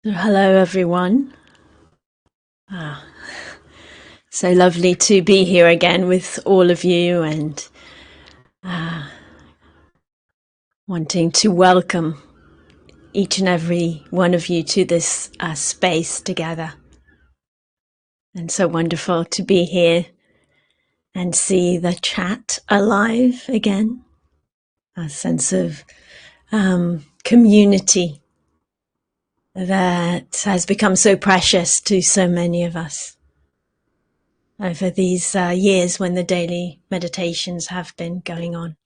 Hello, everyone. Ah, so lovely to be here again with all of you and wanting to welcome each and every one of you to this space together. And so wonderful to be here and see the chat alive again. A sense of community that has become so precious to so many of us over these years when the daily meditations have been going on.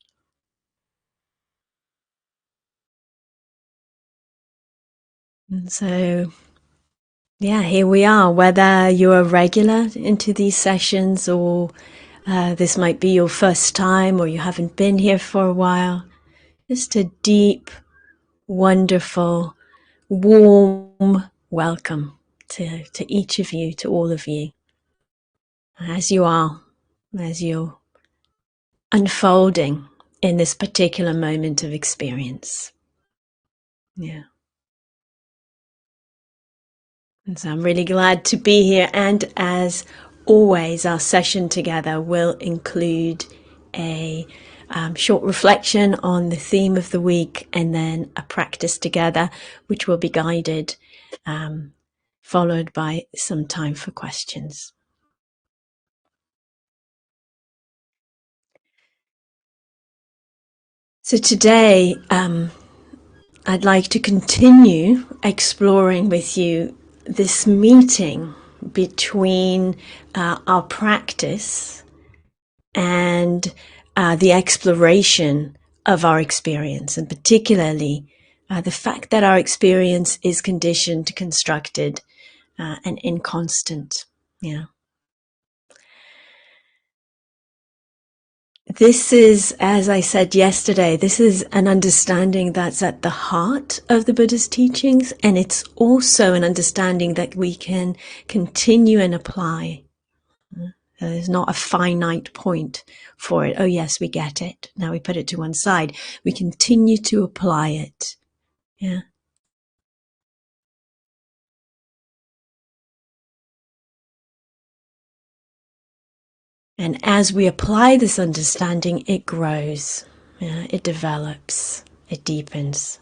And so, yeah, here we are. Whether you're a regular into these sessions or this might be your first time or you haven't been here for a while, just a deep, wonderful, warm welcome to each of you, to all of you, as you are, as you're unfolding in this particular moment of experience. Yeah. And so I'm really glad to be here. And as always, our session together will include a short reflection on the theme of the week and then a practice together, which will be guided, followed by some time for questions. So today, I'd like to continue exploring with you this meeting between our practice and the exploration of our experience, and particularly the fact that our experience is conditioned, constructed, and inconstant. Yeah. This is, as I said yesterday, this is an understanding that's at the heart of the Buddha's teachings, and it's also an understanding that we can continue and apply. There's not a finite point for it. Oh, yes, we get it. Now we put it to one side. We continue to apply it. Yeah. And as we apply this understanding, it grows. Yeah, it develops. It deepens.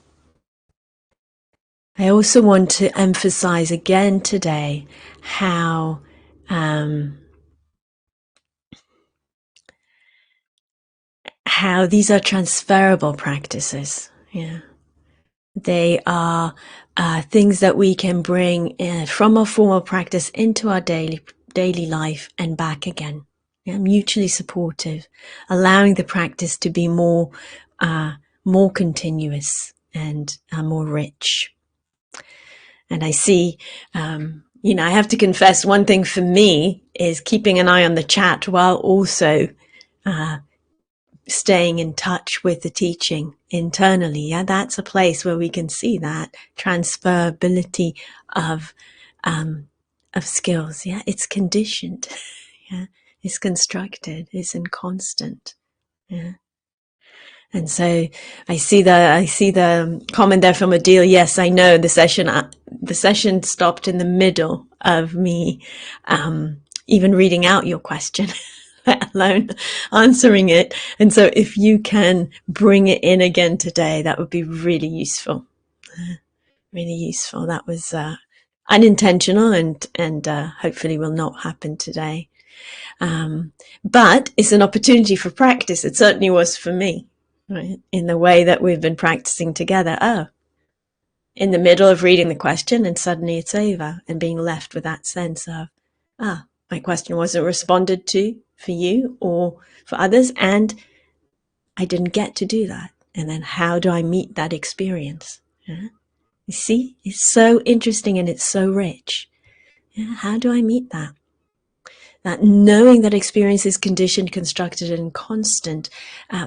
I also want to emphasize again today how these are transferable practices. Yeah, they are things that we can bring from our formal practice into our daily life and back again. Yeah, mutually supportive, allowing the practice to be more continuous and more rich. And I see, I have to confess, one thing for me is keeping an eye on the chat while also staying in touch with the teaching internally. Yeah, that's a place where we can see that transferability of skills. Yeah, it's conditioned. Yeah, it's constructed. It's inconstant. Yeah. And so I see the comment there from Adil. Yes, I know the session stopped in the middle of me even reading out your question, let alone answering it. And so if you can bring it in again today, that would be really useful. Really useful. That was unintentional and hopefully will not happen today. But it's an opportunity for practice. It certainly was for me. Right? In the way that we've been practicing together. Oh, in the middle of reading the question and suddenly it's over, and being left with that sense of, my question wasn't responded to for you or for others, and I didn't get to do that. And then how do I meet that experience? Yeah? You see, it's so interesting and it's so rich. Yeah? How do I meet that? That knowing that experience is conditioned, constructed, and constant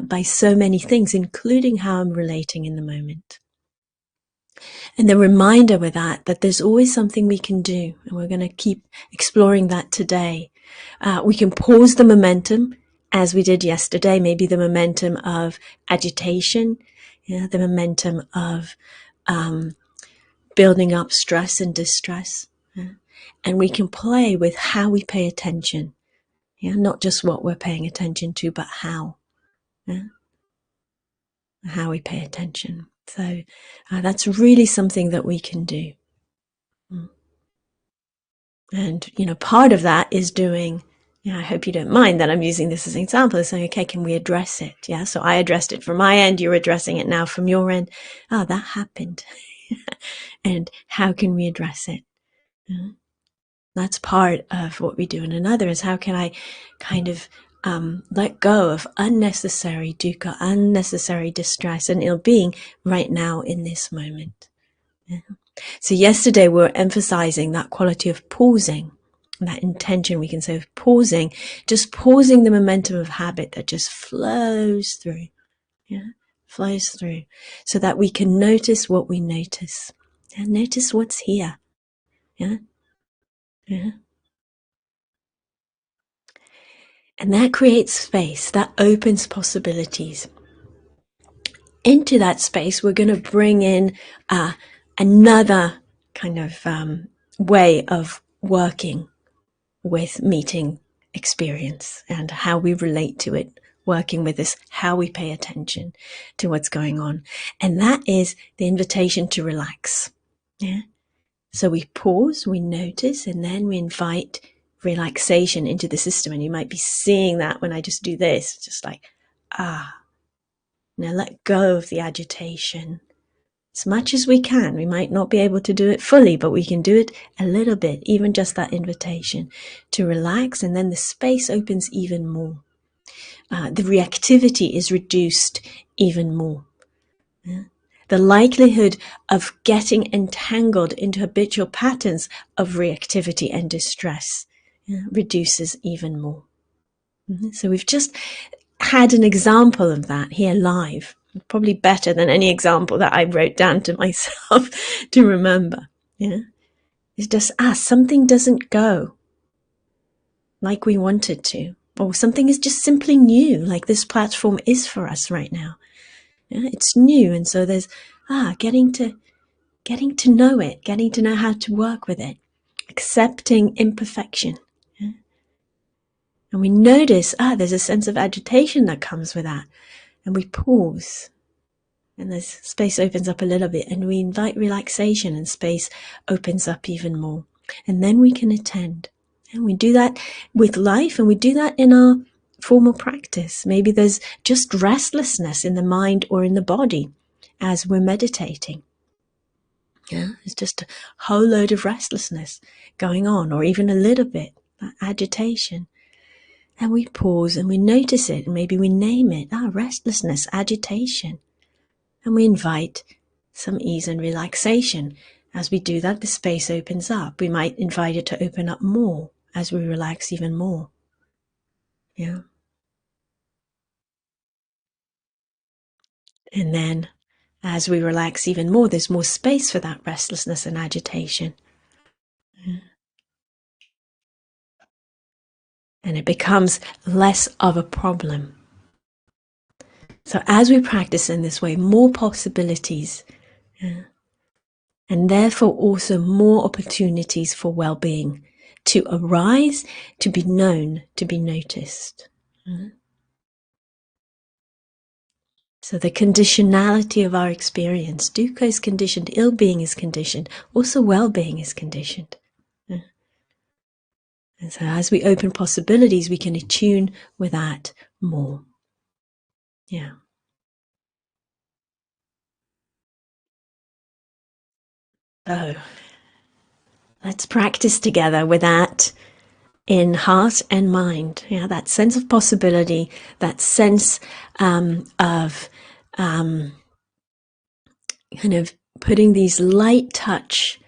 by so many things, including how I'm relating in the moment. And the reminder with that there's always something we can do, and we're going to keep exploring that today. We can pause the momentum, as we did yesterday, maybe the momentum of agitation, the momentum of building up stress and distress. And we can play with how we pay attention. Not just what we're paying attention to, but how. How we pay attention. So that's really something that we can do. And, part of that is doing, I hope you don't mind that I'm using this as an example, of saying, okay, can we address it? Yeah. So I addressed it from my end. You're addressing it now from your end. That happened. And how can we address it? That's part of what we do. And another is, how can I kind of let go of unnecessary dukkha, unnecessary distress and ill-being right now in this moment. So yesterday we were emphasizing that quality of pausing, that intention, we can say, of pausing, just pausing the momentum of habit that just flows through, flows through, so that we can notice what we notice, and notice what's here, And that creates space, that opens possibilities. Into that space, we're going to bring in another kind of way of working with meeting experience and how we relate to it, working with this, how we pay attention to what's going on. And that is the invitation to relax. So we pause, we notice, and then we invite relaxation into the system. And you might be seeing that when I just do this, just like, now let go of the agitation as much as we can. We might not be able to do it fully, but we can do it a little bit, even just that invitation to relax, and then the space opens even more. The reactivity is reduced even more. The likelihood of getting entangled into habitual patterns of reactivity and distress reduces even more. So we've just had an example of that here live, probably better than any example that I wrote down to myself to remember. It's just, something doesn't go like we wanted to, or something is just simply new, like this platform is for us right now. It's new, and so there's getting to know it, getting to know how to work with it, accepting imperfection. And we notice, there's a sense of agitation that comes with that. And we pause. And the space opens up a little bit, and we invite relaxation, and space opens up even more. And then we can attend. And we do that with life, and we do that in our formal practice. Maybe there's just restlessness in the mind or in the body as we're meditating. It's just a whole load of restlessness going on, or even a little bit, agitation. And we pause and we notice it, and maybe we name it, restlessness, agitation. And we invite some ease and relaxation. As we do that, the space opens up. We might invite it to open up more as we relax even more. And then as we relax even more, there's more space for that restlessness and agitation. And it becomes less of a problem. So as we practice in this way, more possibilities, and therefore also more opportunities for well-being to arise, to be known, to be noticed. So the conditionality of our experience, dukkha is conditioned, ill-being is conditioned, also well-being is conditioned. And so as we open possibilities, we can attune with that more. So let's practice together with that in heart and mind. That sense of possibility, that sense of kind of putting these light touch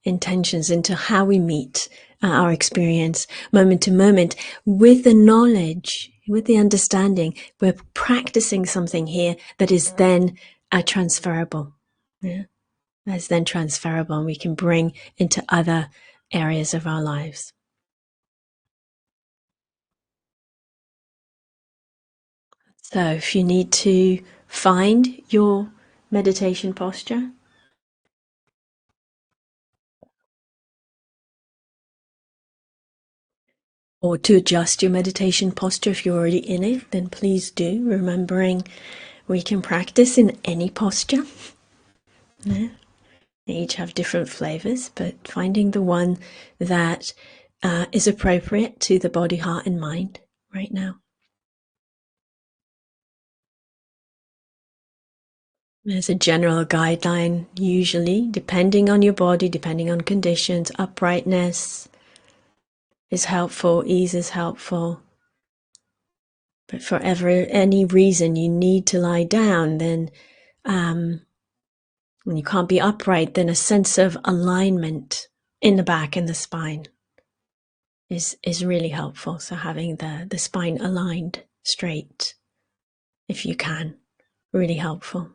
intentions into how we meet our experience moment to moment, with the knowledge, with the understanding we're practicing something here that is then transferable. That's then transferable, and we can bring into other areas of our lives. So if you need to find your meditation posture, or to adjust your meditation posture if you're already in it, then please do. Remembering we can practice in any posture. Yeah. They each have different flavors, but finding the one that is appropriate to the body, heart, and mind right now. There's a general guideline, usually, depending on your body, depending on conditions. Uprightness is helpful, ease is helpful. But for any reason you need to lie down, then when you can't be upright, then a sense of alignment in the back and the spine is really helpful. So having the spine aligned straight, if you can, really helpful.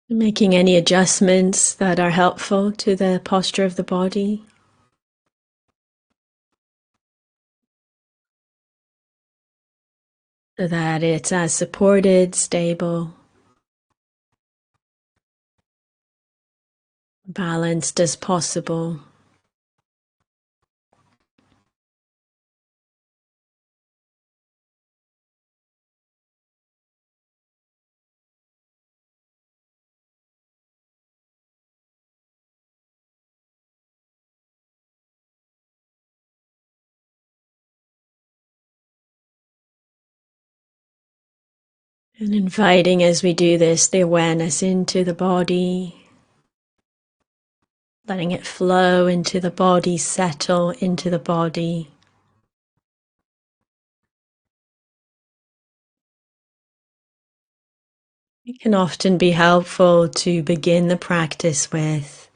Making any adjustments that are helpful to the posture of the body. So that it's as supported, stable, balanced as possible. And inviting, as we do this, the awareness into the body, letting it flow into the body, settle into the body. It can often be helpful to begin the practice with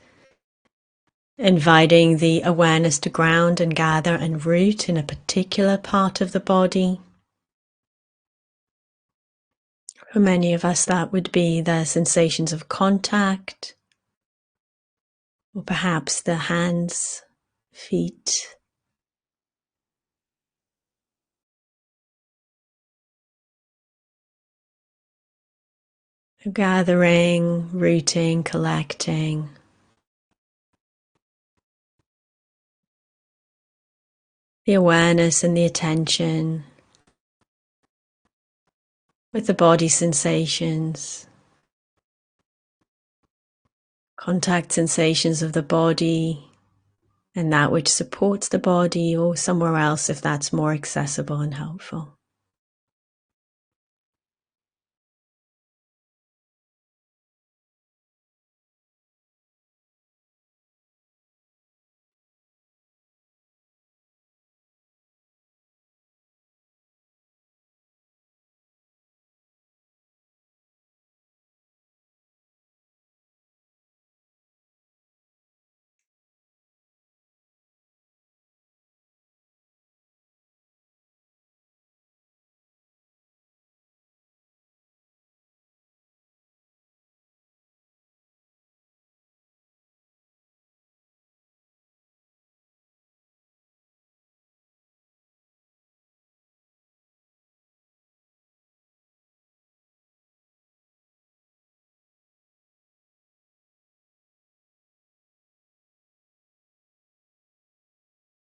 inviting the awareness to ground and gather and root in a particular part of the body. For many of us, that would be the sensations of contact, or perhaps the hands, feet. Gathering, rooting, collecting. The awareness and the attention with the body sensations, contact sensations of the body, and that which supports the body, or somewhere else if that's more accessible and helpful.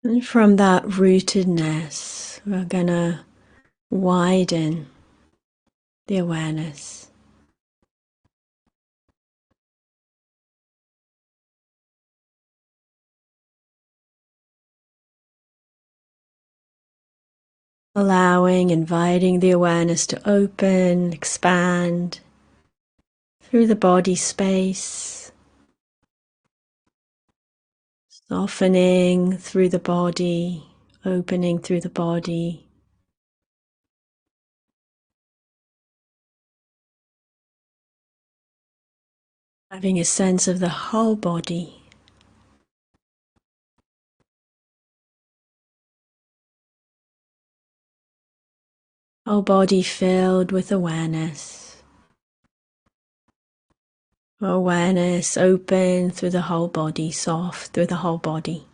And from that rootedness, we're going to widen the awareness. Allowing, inviting the awareness to open, expand through the body space, softening through the body, opening through the body. Having a sense of the whole body. Whole body filled with awareness. Awareness open through the whole body, soft through the whole body.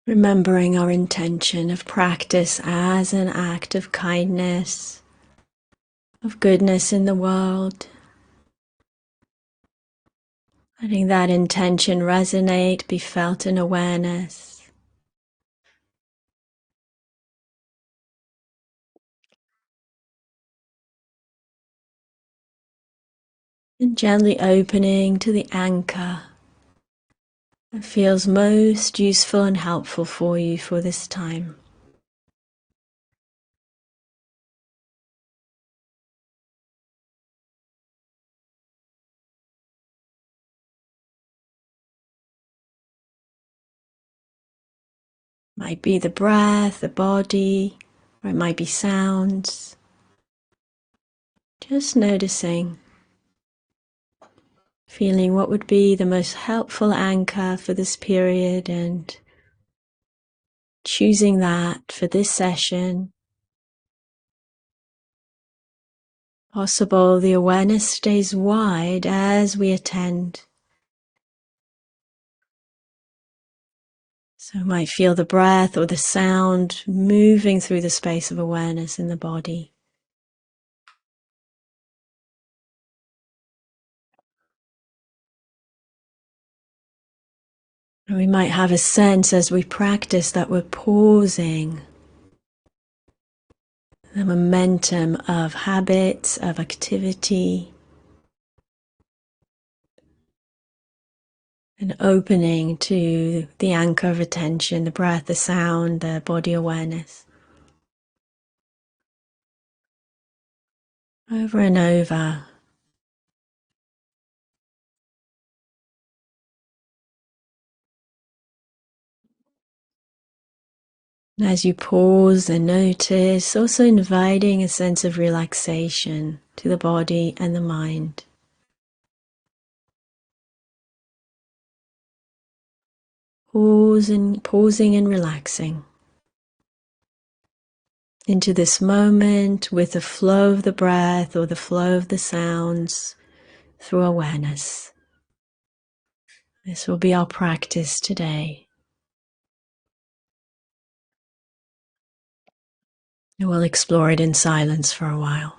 Remembering our intention of practice as an act of kindness, of goodness in the world. Letting that intention resonate, be felt in awareness. And gently opening to the anchor that feels most useful and helpful for you for this time. Might be the breath, the body, or it might be sounds. Just noticing, feeling what would be the most helpful anchor for this period and choosing that for this session. Possible the awareness stays wide as we attend. So you might feel the breath or the sound moving through the space of awareness in the body. And we might have a sense as we practice that we're pausing the momentum of habits, of activity, and opening to the anchor of attention, the breath, the sound, the body awareness. Over and over. And as you pause and notice, also inviting a sense of relaxation to the body and the mind. Pausing and relaxing into this moment with the flow of the breath or the flow of the sounds through awareness. This will be our practice today. And we'll explore it in silence for a while.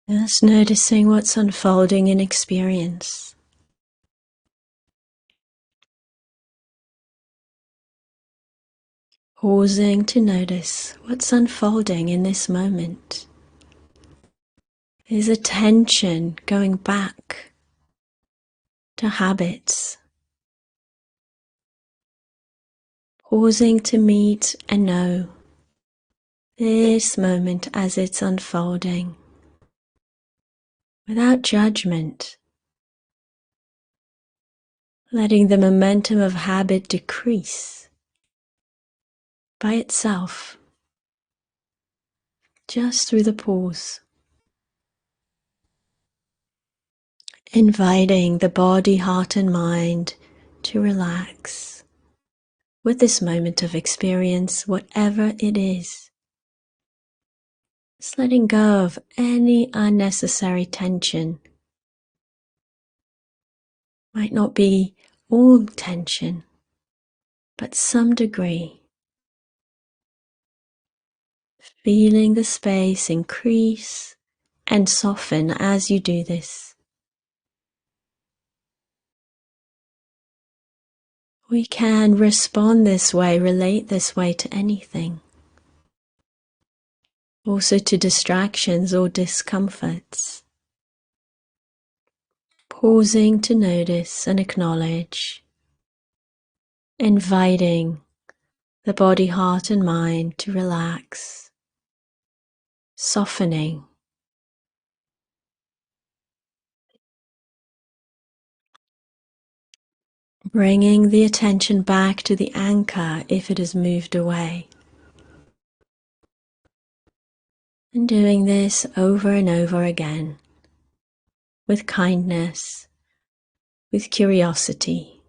Just noticing what's unfolding in experience. Pausing to notice what's unfolding in this moment. Is attention going back to habits? Pausing to meet and know this moment as it's unfolding, without judgment, letting the momentum of habit decrease by itself, just through the pause. Inviting the body, heart and mind to relax with this moment of experience, whatever it is. Just letting go of any unnecessary tension. Might not be all tension, but some degree. Feeling the space increase and soften as you do this. We can respond this way, relate this way to anything. Also to distractions or discomforts. Pausing to notice and acknowledge. Inviting the body, heart and mind to relax. Softening. Bringing the attention back to the anchor if it has moved away. And doing this over and over again with kindness, with curiosity.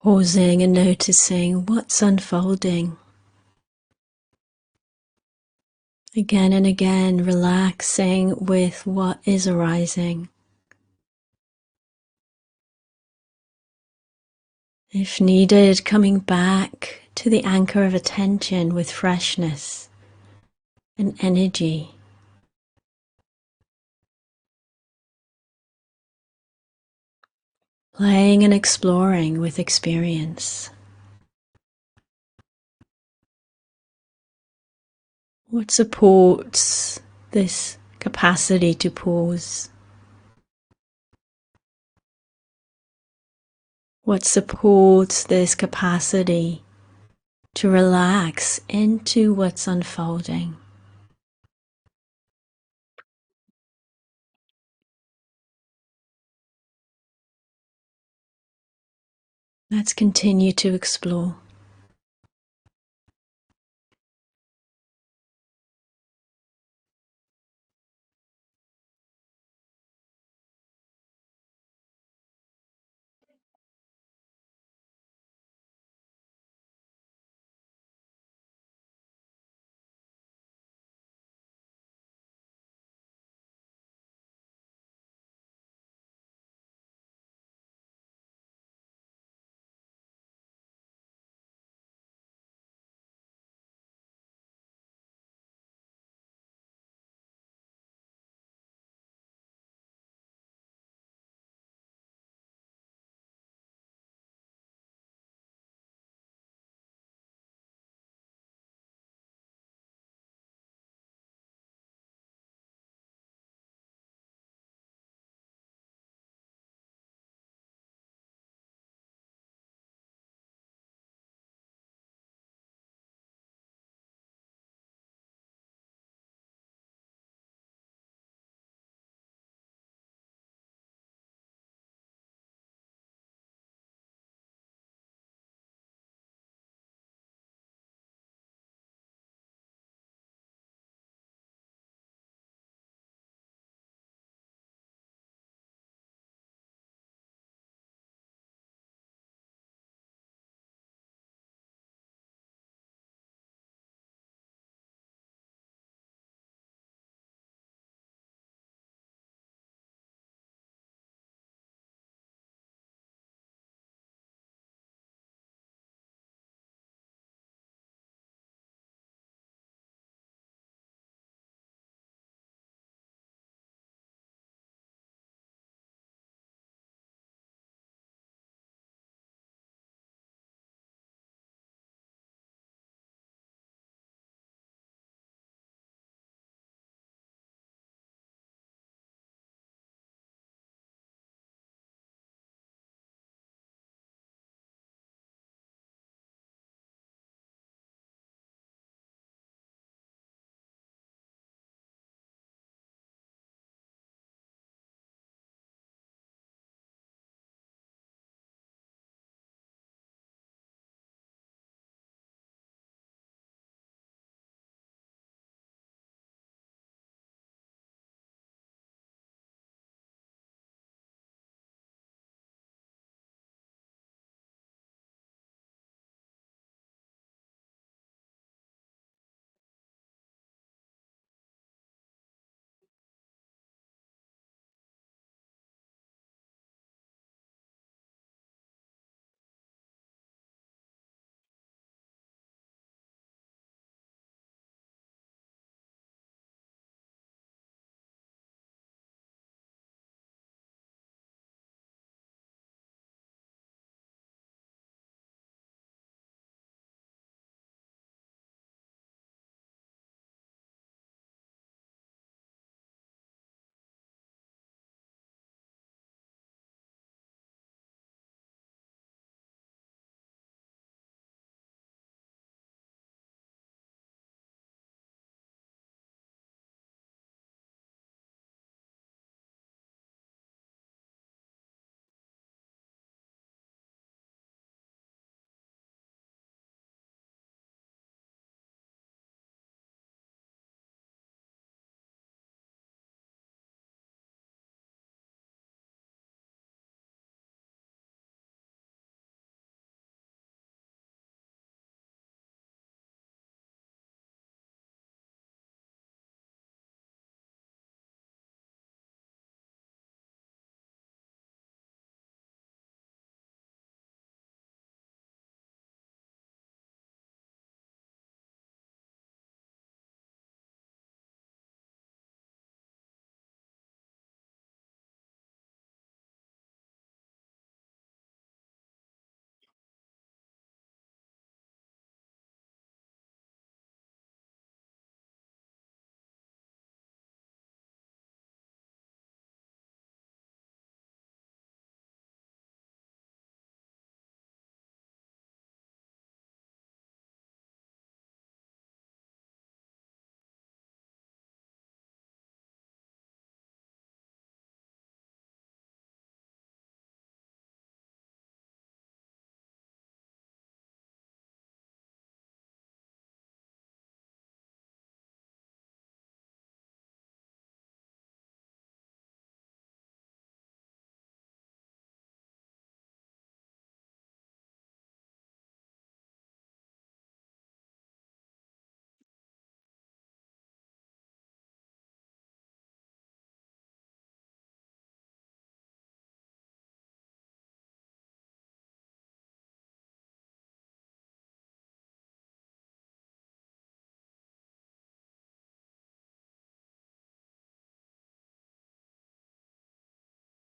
Pausing and noticing what's unfolding. Again and again, relaxing with what is arising. If needed, coming back to the anchor of attention with freshness and energy. Playing and exploring with experience. What supports this capacity to pause? What supports this capacity to relax into what's unfolding? Let's continue to explore.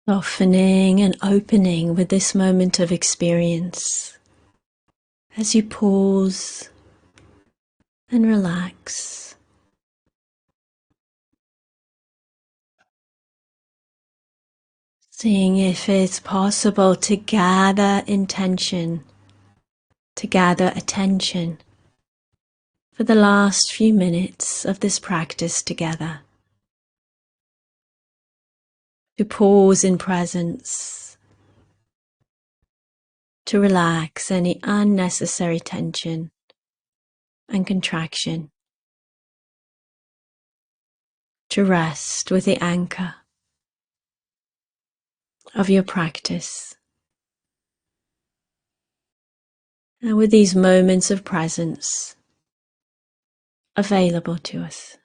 Softening and opening with this moment of experience as you pause and relax. Seeing if it's possible to gather intention, to gather attention for the last few minutes of this practice together. To pause in presence, to relax any unnecessary tension and contraction, to rest with the anchor of your practice. And with these moments of presence available to us.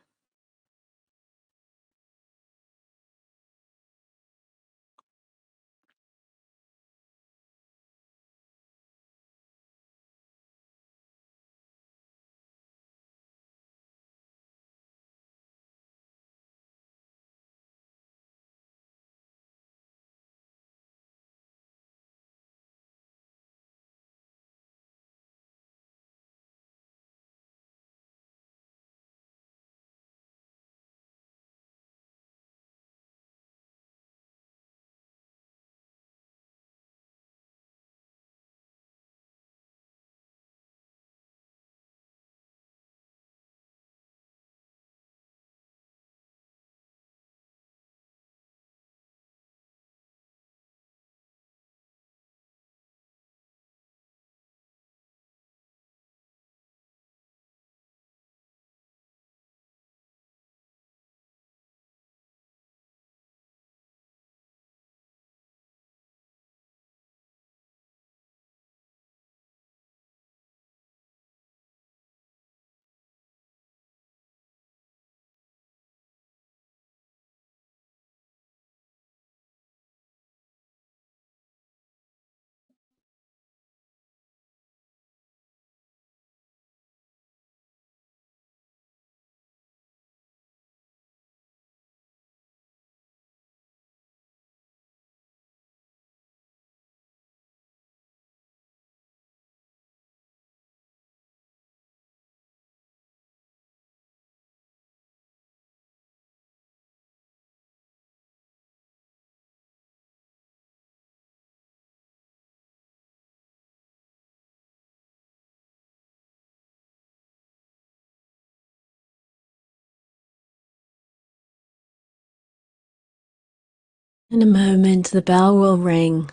In a moment, the bell will ring.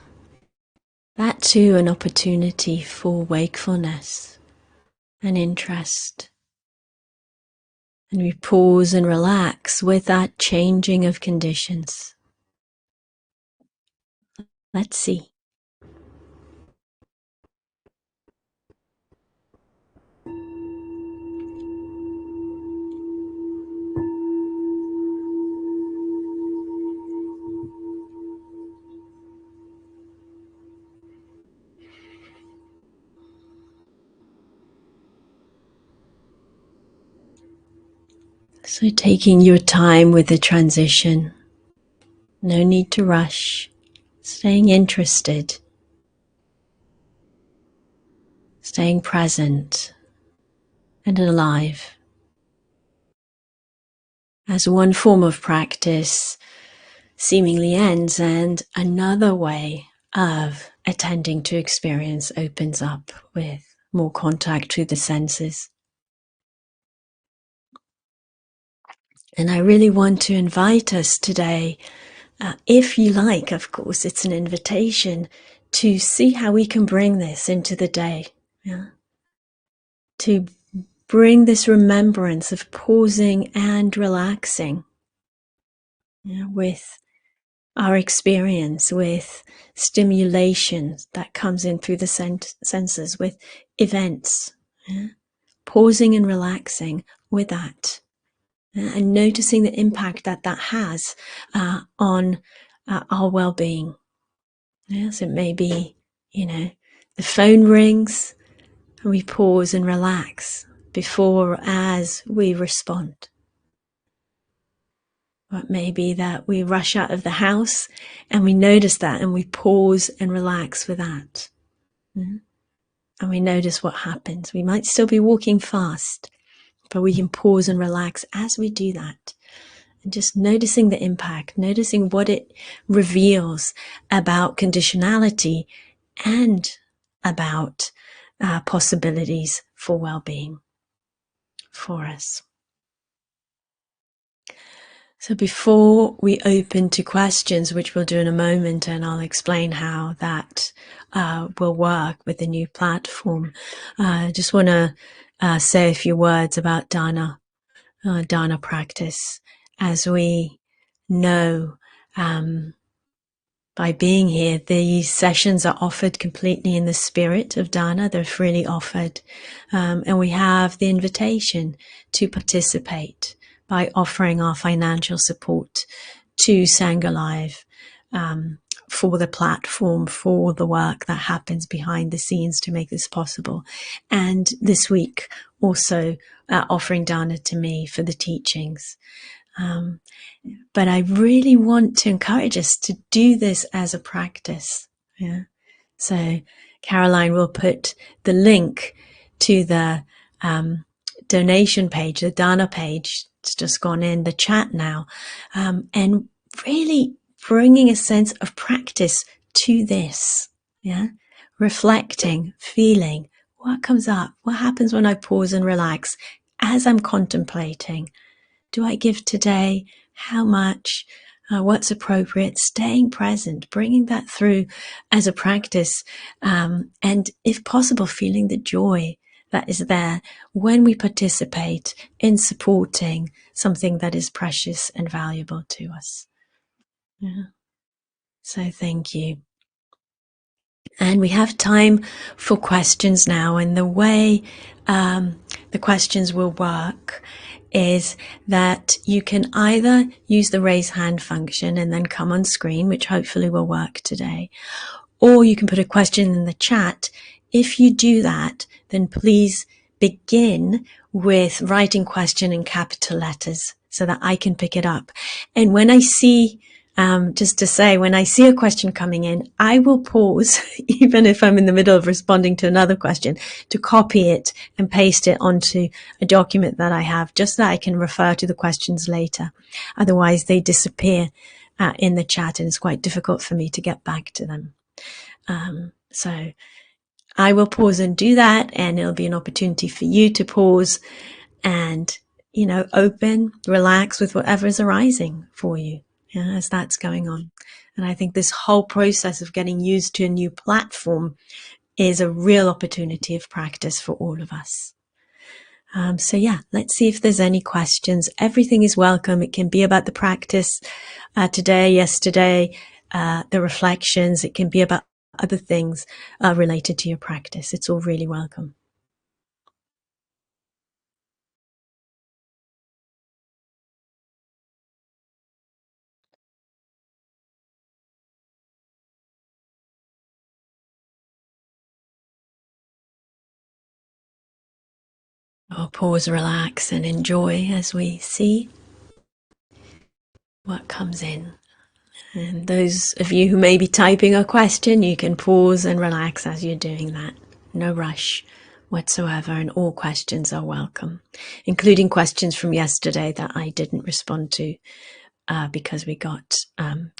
That too, an opportunity for wakefulness and interest. And we pause and relax with that changing of conditions. Let's see. So taking your time with the transition. No need to rush. Staying interested. Staying present and alive. As one form of practice seemingly ends and another way of attending to experience opens up with more contact to the senses. And I really want to invite us today, if you like, of course, it's an invitation to see how we can bring this into the day. Yeah? To bring this remembrance of pausing and relaxing, with our experience, with stimulation that comes in through the senses, with events, pausing and relaxing with that, and noticing the impact that that has on our well-being. Yes, it may be, the phone rings and we pause and relax before or as we respond. Or it may be that we rush out of the house and we notice that and we pause and relax with that. And we notice what happens. We might still be walking fast, but we can pause and relax as we do that. And just noticing the impact, noticing what it reveals about conditionality and about possibilities for well-being for us. So before we open to questions, which we'll do in a moment, and I'll explain how that will work with the new platform, I just want to say a few words about dana practice. As we know, by being here, these sessions are offered completely in the spirit of dana. They're freely offered, and we have the invitation to participate by offering our financial support to Sangha Live, for the platform, for the work that happens behind the scenes to make this possible. And this week also offering dana to me for the teachings. But I really want to encourage us to do this as a practice. Yeah. So Caroline will put the link to the donation page, the dana page. It's just gone in the chat now. And really bringing a sense of practice to this. Yeah. Reflecting, feeling what comes up, what happens when I pause and relax as I'm contemplating. Do I give today? How much? What's appropriate? Staying present, bringing that through as a practice, and if possible, feeling the joy that is there when we participate in supporting something that is precious and valuable to us. Yeah. So thank you. And we have time for questions now. And the way the questions will work is that you can either use the raise hand function and then come on screen, which hopefully will work today, or you can put a question in the chat. If you do that, then please begin with writing question in capital letters so that I can pick it up. And when I see, just to say, when I see a question coming in, I will pause, even if I'm in the middle of responding to another question, to copy it and paste it onto a document that I have, just so that I can refer to the questions later. Otherwise, they disappear in the chat, and it's quite difficult for me to get back to them. So I will pause and do that, and it'll be an opportunity for you to pause and, open, relax with whatever is arising for you, as that's going on. And I think this whole process of getting used to a new platform is a real opportunity of practice for all of us. So yeah, let's see if there's any questions. Everything is welcome. It can be about the practice today, yesterday, the reflections. It can be about other things related to your practice. It's all really welcome. I'll pause, relax, and enjoy as we see what comes in. And those of you who may be typing a question, you can pause and relax as you're doing that. No rush whatsoever, and all questions are welcome, including questions from yesterday that I didn't respond to because we got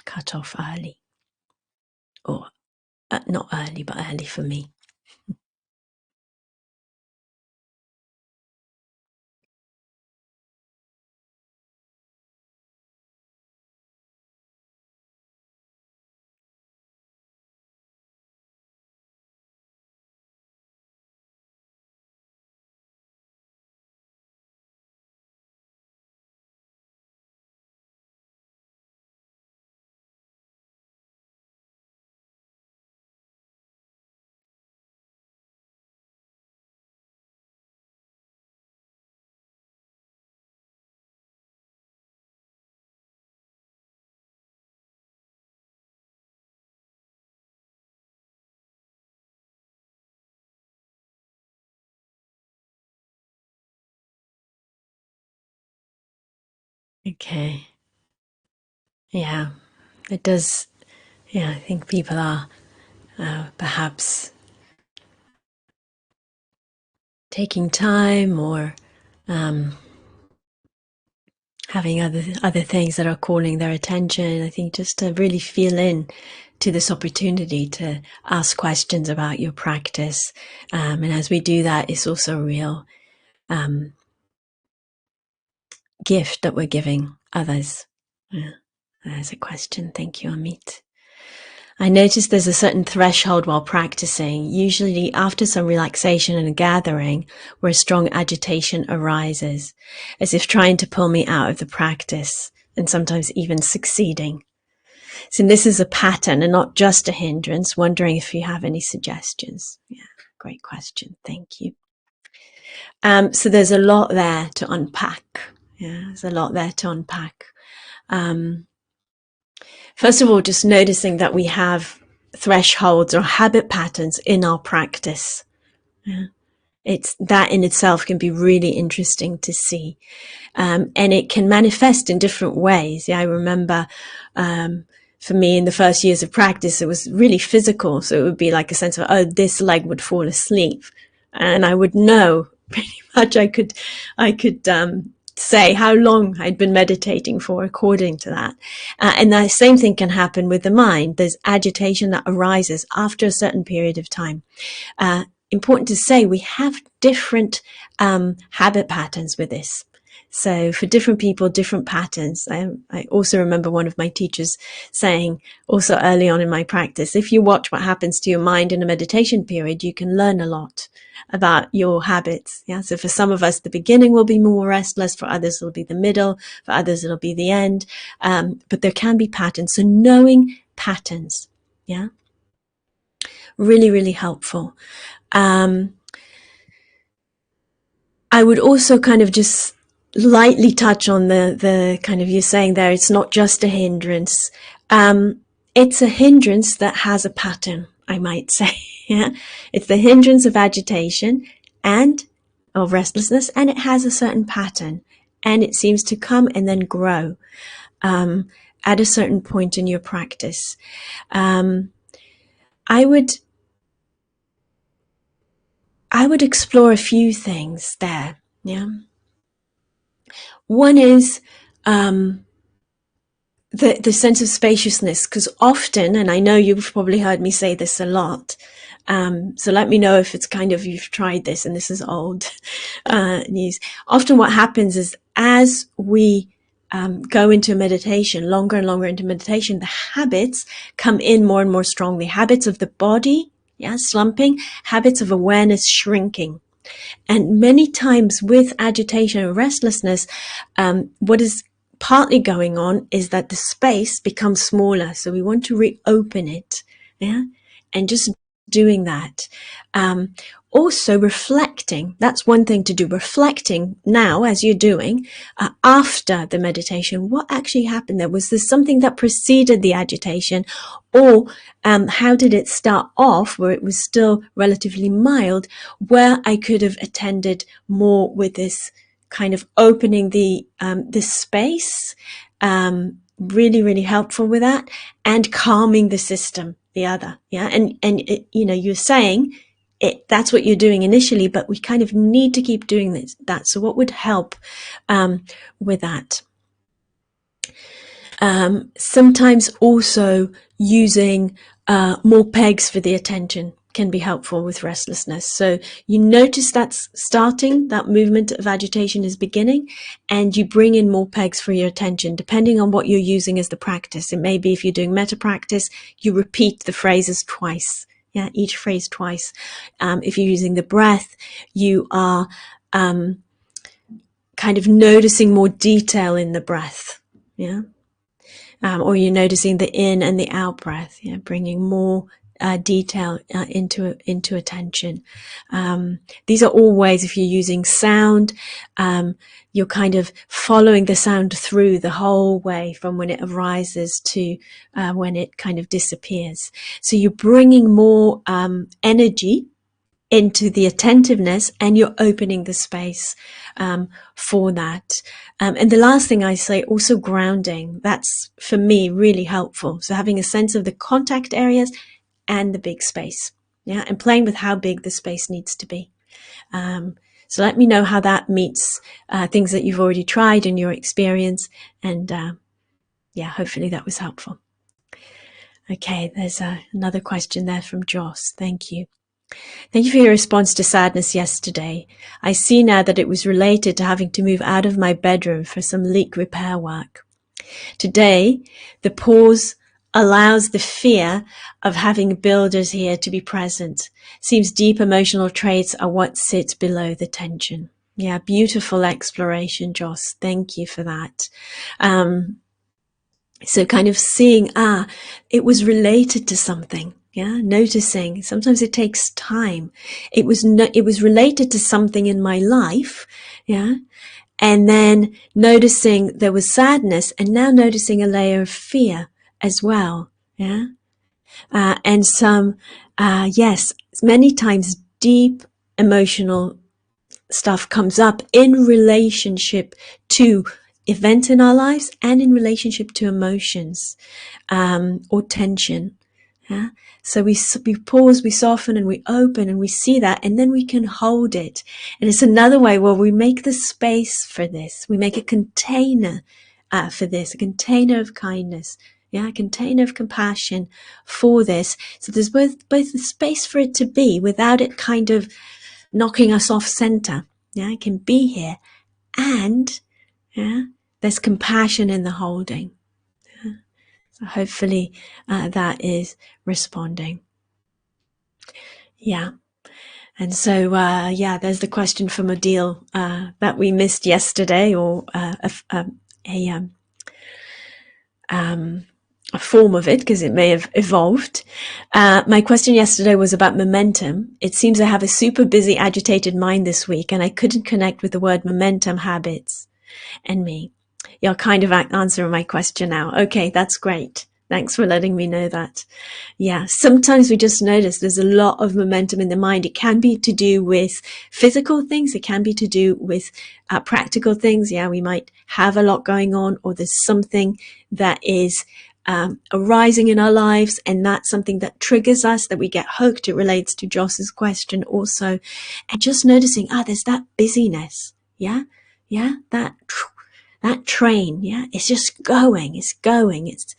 cut off early. Or not early, but early for me. Okay. Yeah, it does. Yeah, I think people are perhaps taking time or having other things that are calling their attention. I think just to really feel in to this opportunity to ask questions about your practice. And as we do that, it's also a real gift that we're giving others. Yeah. There's a question. Thank you, Amit. I noticed there's a certain threshold while practicing, usually after some relaxation and a gathering, where strong agitation arises, as if trying to pull me out of the practice, and sometimes even succeeding. So this is a pattern and not just a hindrance. Wondering if you have any suggestions. Yeah, great question. Thank you. So there's a lot there to unpack. Yeah, there's a lot there to unpack. First of all, just noticing that we have thresholds or habit patterns in our practice. Yeah. It's that in itself can be really interesting to see. And it can manifest in different ways. Yeah, I remember for me in the first years of practice, it was really physical. So it would be like a sense of, oh, this leg would fall asleep. And I would know pretty much I could say how long I'd been meditating for according to that. And the same thing can happen with the mind. There's agitation that arises after a certain period of time. Important to say we have different habit patterns with this. So for different people, different patterns. I also remember one of my teachers saying also early on in my practice, if you watch what happens to your mind in a meditation period, you can learn a lot about your habits. Yeah. So for some of us, the beginning will be more restless. For others, it'll be the middle. For others, it'll be the end. But there can be patterns. So knowing patterns. Yeah. Really, really helpful. I would also kind of just lightly touch on the kind of you're saying there, it's not just a hindrance. It's a hindrance that has a pattern, I might say. Yeah, it's the hindrance of agitation and of restlessness, and it has a certain pattern, and it seems to come and then grow at a certain point in your practice. I would explore a few things there. Yeah. One is the sense of spaciousness, because often, and I know you've probably heard me say this a lot, so let me know if it's kind of you've tried this and this is old news. Often what happens is as we go into meditation, longer and longer into meditation, the habits come in more and more strongly. Habits of the body, yeah, slumping, habits of awareness shrinking. And many times with agitation and restlessness, what is partly going on is that the space becomes smaller. So we want to reopen it. Yeah. And just doing that. Also reflecting, that's one thing to do. Reflecting now as you're doing after the meditation, what actually happened there? Was there something that preceded the agitation, or how did it start off where it was still relatively mild, where I could have attended more with this kind of opening this space, really, really helpful with that, and calming the system, the other. Yeah. And it, you're saying that's what you're doing initially, but we kind of need to keep doing that. So what would help with that? Sometimes also using more pegs for the attention can be helpful with restlessness. So you notice that's starting, that movement of agitation is beginning, and you bring in more pegs for your attention, depending on what you're using as the practice. It may be if you're doing metta practice, you repeat the phrases twice. Yeah, each phrase twice. If you're using the breath, you are kind of noticing more detail in the breath. Yeah. Or you're noticing the in and the out breath, bringing more detail into attention. These are all ways, if you're using sound, you're kind of following the sound through the whole way from when it arises to when it kind of disappears. So you're bringing more energy into the attentiveness, and you're opening the space for that. And the last thing I say, also grounding. That's for me really helpful. So having a sense of the contact areas and the big space, yeah, and playing with how big the space needs to be. So let me know how that meets things that you've already tried in your experience, and yeah, hopefully that was helpful. Okay, there's another question there from Joss. Thank you. Thank you for your response to sadness yesterday. I see now that it was related to having to move out of my bedroom for some leak repair work. Today, the pause allows the fear of having builders here to be present. Seems deep emotional traits are what sits below the tension. Yeah, beautiful exploration, Joss. Thank you for that. So kind of seeing, it was related to something. Yeah, noticing. Sometimes it takes time. It was related to something in my life. Yeah. And then noticing there was sadness, and now noticing a layer of fear as well. Yeah. And some, yes, many times deep emotional stuff comes up in relationship to events in our lives and in relationship to emotions, or tension. Yeah. So we pause, we soften, and we open, and we see that, and then we can hold it. And it's another way where we make the space for this. We make a container for this, a container of kindness, yeah, a container of compassion for this. So there's both the space for it to be without it kind of knocking us off center. Yeah, it can be here, and yeah, there's compassion in the holding. So hopefully that is responding. Yeah. And so, yeah, there's the question from Adil that we missed yesterday, or a form of it, because it may have evolved. My question yesterday was about momentum. It seems I have a super busy, agitated mind this week, and I couldn't connect with the word momentum, habits, and me. You're kind of answering my question now. Okay, that's great. Thanks for letting me know that. Yeah, sometimes we just notice there's a lot of momentum in the mind. It can be to do with physical things. It can be to do with practical things. Yeah, we might have a lot going on, or there's something that is arising in our lives, and that's something that triggers us, that we get hooked. It relates to Joss's question also. And just noticing, there's that busyness. Yeah, yeah, that train. Yeah, it's just going. It's going. It's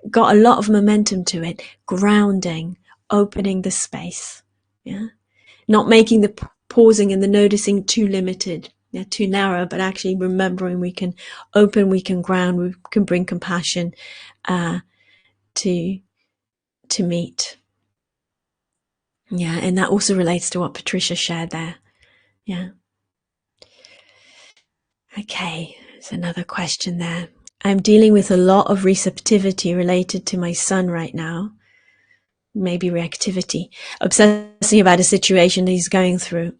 got a lot of momentum to it. Grounding, opening the space. Yeah, not making the pausing and the noticing too limited, yeah, too narrow, but actually remembering we can open, we can ground, we can bring compassion to meet. Yeah, and that also relates to what Patricia shared there. Yeah. Okay, there's another question there. I'm dealing with a lot of receptivity related to my son right now. Maybe reactivity, obsessing about a situation that he's going through.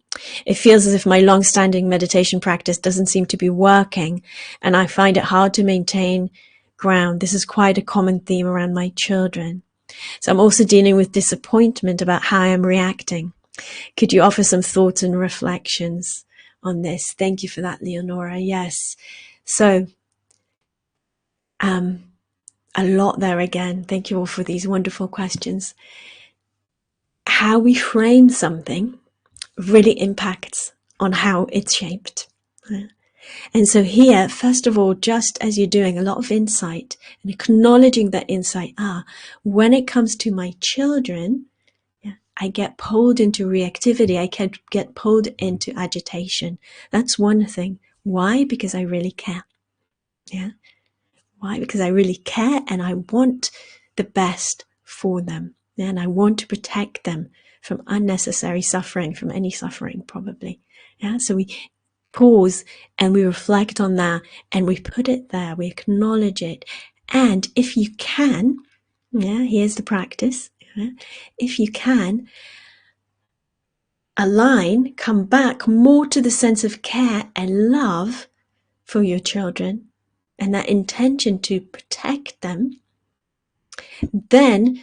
It feels as if my long-standing meditation practice doesn't seem to be working, and I find it hard to maintain ground. This is quite a common theme around my children. So I'm also dealing with disappointment about how I'm reacting. Could you offer some thoughts and reflections on this? Thank you for that, Leonora. Yes. So, a lot there again. Thank you all for these wonderful questions. How we frame something really impacts on how it's shaped. And so here, first of all, just as you're doing a lot of insight and acknowledging that insight, when it comes to my children, I get pulled into reactivity. I can get pulled into agitation. That's one thing. Why? Because I really care. Yeah. Why? Because I really care, and I want the best for them. Yeah? And I want to protect them from unnecessary suffering, from any suffering probably. Yeah. So we pause and we reflect on that, and we put it there. We acknowledge it. And if you can, yeah, here's the practice. Yeah, if you can, align, come back more to the sense of care and love for your children and that intention to protect them, then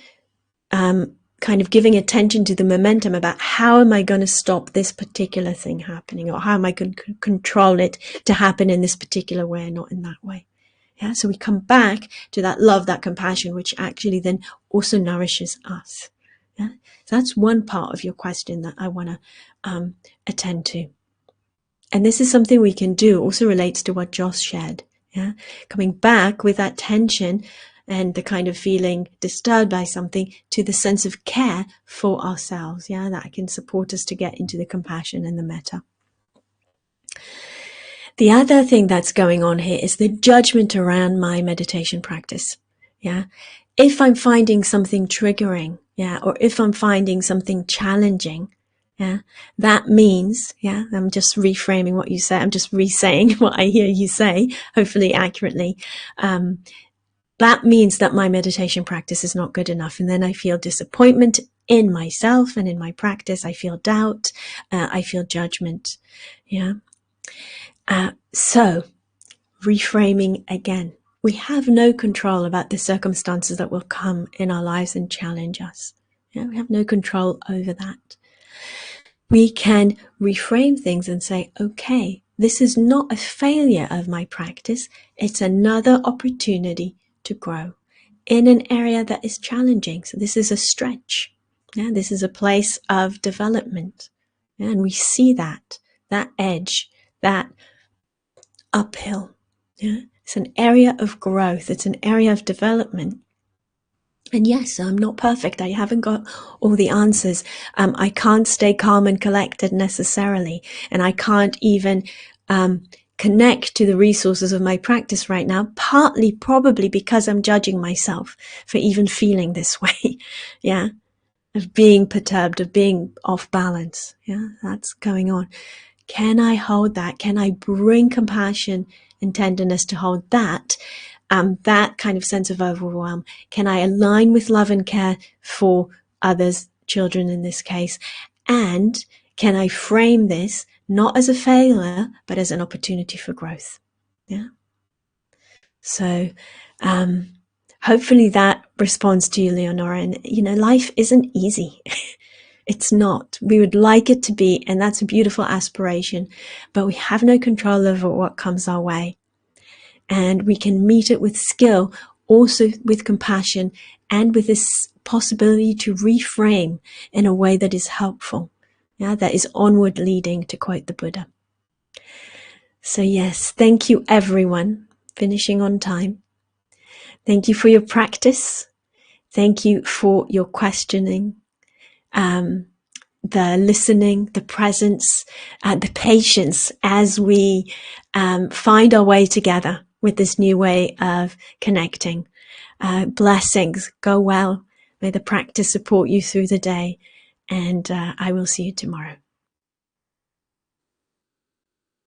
kind of giving attention to the momentum about how am I going to stop this particular thing happening, or how am I going to control it to happen in this particular way and not in that way. Yeah, so we come back to that love, that compassion, which actually then also nourishes us. Yeah, so that's one part of your question that I want to attend to. And this is something we can do, also relates to what Joss shared. Yeah, coming back with that tension and the kind of feeling disturbed by something to the sense of care for ourselves. Yeah, that can support us to get into the compassion and the metta. The other thing that's going on here is the judgment around my meditation practice. Yeah, if I'm finding something triggering, yeah, or if I'm finding something challenging, yeah, that means, yeah, I'm just reframing what you say. I'm just re-saying what I hear you say, hopefully accurately. That means that my meditation practice is not good enough. And then I feel disappointment in myself and in my practice. I feel doubt. I feel judgment. Yeah. So reframing again. We have no control about the circumstances that will come in our lives and challenge us. Yeah, we have no control over that. We can reframe things and say, okay, this is not a failure of my practice. It's another opportunity to grow in an area that is challenging. So this is a stretch. Yeah, this is a place of development. Yeah, and we see that edge, that uphill. Yeah, it's an area of growth. It's an area of development. And yes, I'm not perfect. I haven't got all the answers. I can't stay calm and collected necessarily. And I can't even connect to the resources of my practice right now, partly probably because I'm judging myself for even feeling this way. Yeah, of being perturbed, of being off balance. Yeah, that's going on. Can I hold that? Can I bring compassion and tenderness to hold that? That kind of sense of overwhelm. Can I align with love and care for others, children in this case? And can I frame this not as a failure, but as an opportunity for growth? Yeah. So, hopefully that responds to you, Leonora. And, life isn't easy. It's not. We would like it to be, and that's a beautiful aspiration, but we have no control over what comes our way. And we can meet it with skill, also with compassion, and with this possibility to reframe in a way that is helpful. Yeah, that is onward leading, to quote the Buddha. So yes, thank you everyone. Finishing on time. Thank you for your practice. Thank you for your questioning. The listening, the presence, the patience as we find our way together with this new way of connecting. Blessings. Go well. May the practice support you through the day. And I will see you tomorrow.